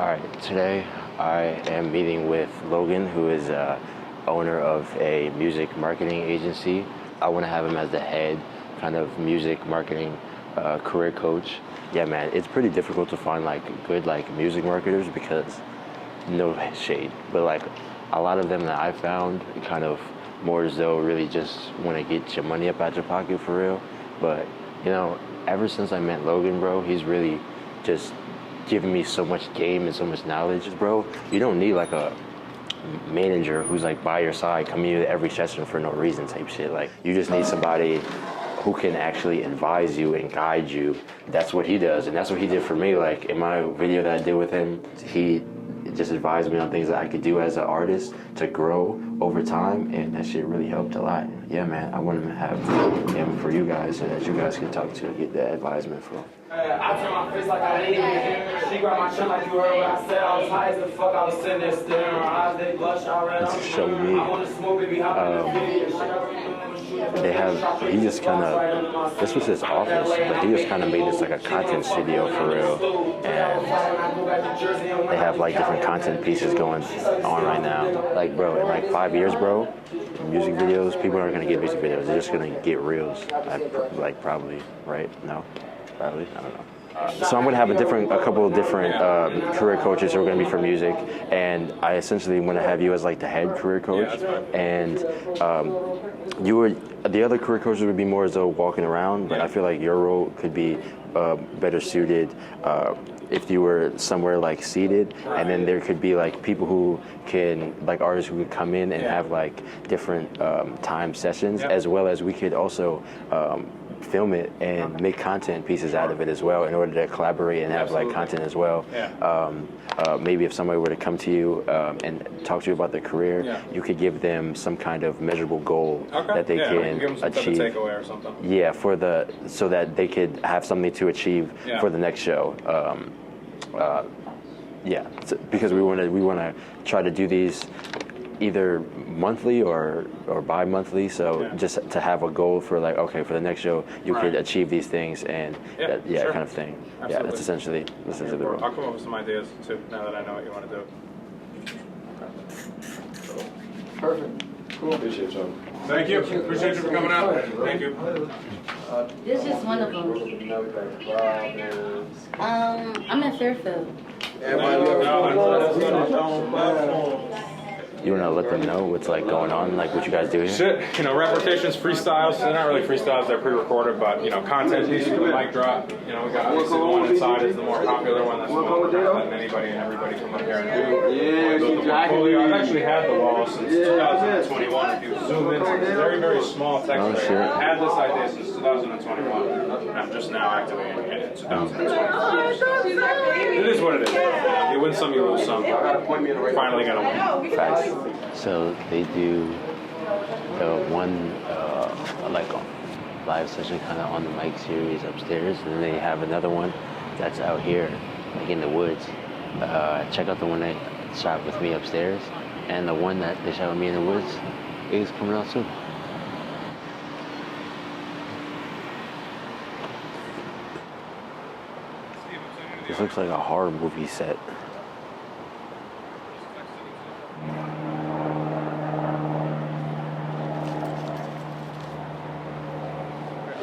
All right, today I am meeting with Logan, who is owner of a music marketing agency. I want to have him as the head kind of music marketing career coach. Yeah, man, it's pretty difficult to find like good like music marketers because no shade, but like a lot of them that I found kind of more as though really just want to get your money up out your pocket for real. But you know, ever since I met Logan, bro, he's really just giving me so much game and so much knowledge, bro. You don't need like a manager who's like by your side coming to every session for no reason type shit. Like you just need somebody who can actually advise you and guide you. That's what he does, and that's what he did for me. Like in my video that I did with him, he just advised me on things that I could do as an artist to grow over time, and that shit really helped a lot. Yeah, man, I want to have him for you guys so that you guys can talk to and get that advisement from. I turned my face like I needed it. She grabbed my chin like you heard what I said. I was high as the fuck. I was sitting there staring. Her eyes, they blush. I ran Let's show me. I want to smoke, baby. Hop in the video. They have, he just kind of, this was his office, but he just kind of made this like a content studio for real. And they have like different content pieces going on right now. Like, bro, in like 5 years, bro, music videos, people aren't going to get music videos. They're just going to get reels. Like probably, right? No? Probably? I don't know. So I'm going to have a couple of different career coaches who are going to be for music, and I essentially want to have you as like the head career coach, and the other career coaches would be more as though walking around, but I feel like your role could be better suited if you were somewhere like seated, and then there could be like people who can, like artists who could come in and have like different time sessions, as well as we could also film it and make content pieces out of it as well in order to collaborate and have like content as well. Maybe if somebody were to come to you and talk to you about their career, you could give them some kind of measurable goal that they can give them some achieve. Type of takeaway or something. Yeah, so that they could have something to achieve for the next show. Because we want to try to do these either monthly or bi-monthly, so just to have a goal for like, okay, for the next show you could achieve these things, and kind of thing. Absolutely. Yeah, that's essentially the role. I'll come up with some ideas too now that I know what you want to do. Perfect. Cool. Appreciate y'all. Thank you. Appreciate you for coming out. Thank you. This is just one of them. I'm in Fairfield. You want to let them know what's like going on, like what you guys do here? Shit, repetitions, freestyles. They're not really freestyles; they're pre-recorded, but content pieces, the mic drop. We got obviously the one inside is the more popular one. That's the one we're letting anybody and everybody come up here and do. I've actually had the wall since 2021. If you zoom in, it's very, very small text. I've had this idea since 2021, and I'm just now activating it in 2021. It is what it is. You win some, you lose some. Finally gonna win. Facts. So they do the one like live session kind of on the mic series upstairs, and then they have another one that's out here, like in the woods. Check out the one they shot with me upstairs, and the one that they shot with me in the woods is coming out soon. This looks like a horror movie set.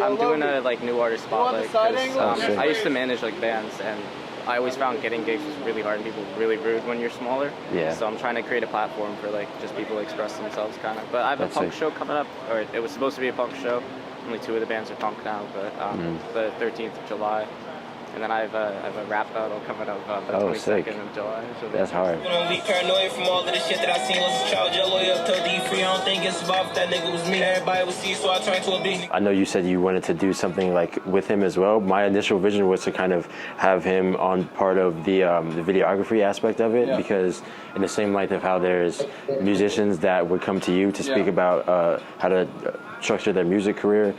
I'm doing a new artist spotlight because I used to manage bands, and I always found getting gigs was really hard and people really rude when you're smaller. Yeah. So I'm trying to create a platform for just people to express themselves kind of. But I have a punk show coming up, or it was supposed to be a punk show. Only 2 of the bands are punk now, but the 13th of July. And then I have a rap battle coming up the 22nd of July. So that's hard. We paranoid from all of the shit that I seen. Was a child, your lawyer told D free. I don't think it's about that nigga was me. Everybody would see, so I turned to a big. I know you said you wanted to do something like with him as well. My initial vision was to kind of have him on part of the videography aspect of it, because in the same light of how there's musicians that would come to you to speak about how to structure their music career,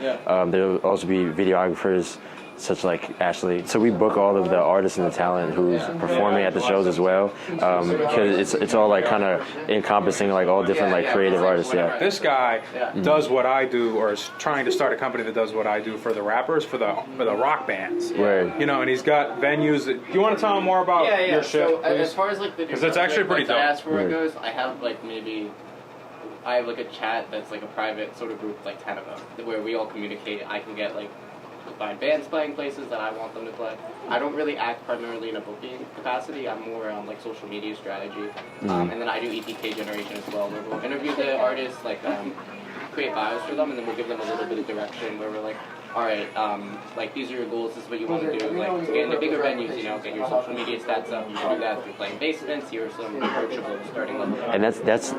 there will also be videographers such like Ashley. So we book all of the artists and the talent who's performing at the shows as well, because it's all like kind of encompassing like all different like creative artists. Yeah. This guy does what I do, or is trying to start a company that does what I do for the rappers, for the rock bands. Right. You know, and he's got venues. Do you want to tell him more about your shit? So as far as like the because it's actually pretty dope. diaspora goes, I have like I have like a chat that's like a private sort of group, like 10 of them, where we all communicate. I can get like find bands playing places that I want them to play. I don't really act primarily in a booking capacity. I'm more on like social media strategy, and then I do EPK generation as well, where we'll interview the artists, like create bios for them, and then we'll give them a little bit of direction where we're like, all right, like these are your goals, this is what you want to do, like to get into bigger venues, you know, get your social media stats up, you can do that through playing basements, here are some approachable starting level. And that's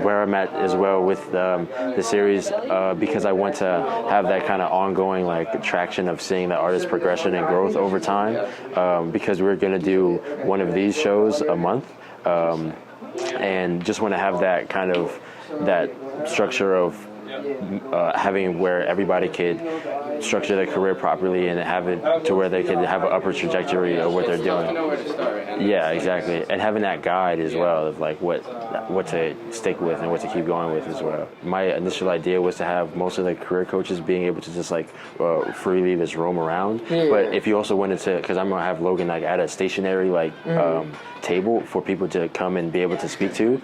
where I'm at as well with the series, because I want to have that kind of ongoing like traction of seeing the artist progression and growth over time, because we're going to do one of these shows a month, and just want to have that kind of that structure of having where everybody could structure their career properly and have it to where they could have an upper trajectory of what they're doing. Yeah, exactly. And having that guide as well of like what to stick with and what to keep going with as well. My initial idea was to have most of the career coaches being able to just like freely just roam around. But if you also wanted to, because I'm gonna have Logan like at a stationary like table for people to come and be able to speak to,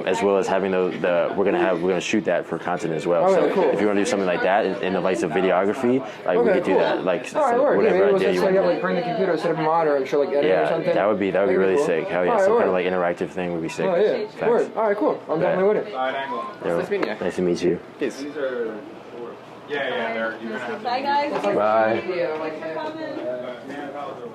as well as having we're gonna shoot that for content as well. So if you want to do something like that in the lights of videography, like we could do that. Like whatever idea you want. Like bring the computer, set up a monitor, and show like editing or something. That would be really cool. Sick. Hell yeah, some kind of like interactive thing would be sick. Oh yeah. Word. All right, cool. I'm definitely with it. Nice meeting you. Nice to meet you. Peace. Yeah, they're. Bye guys. Bye. Come in.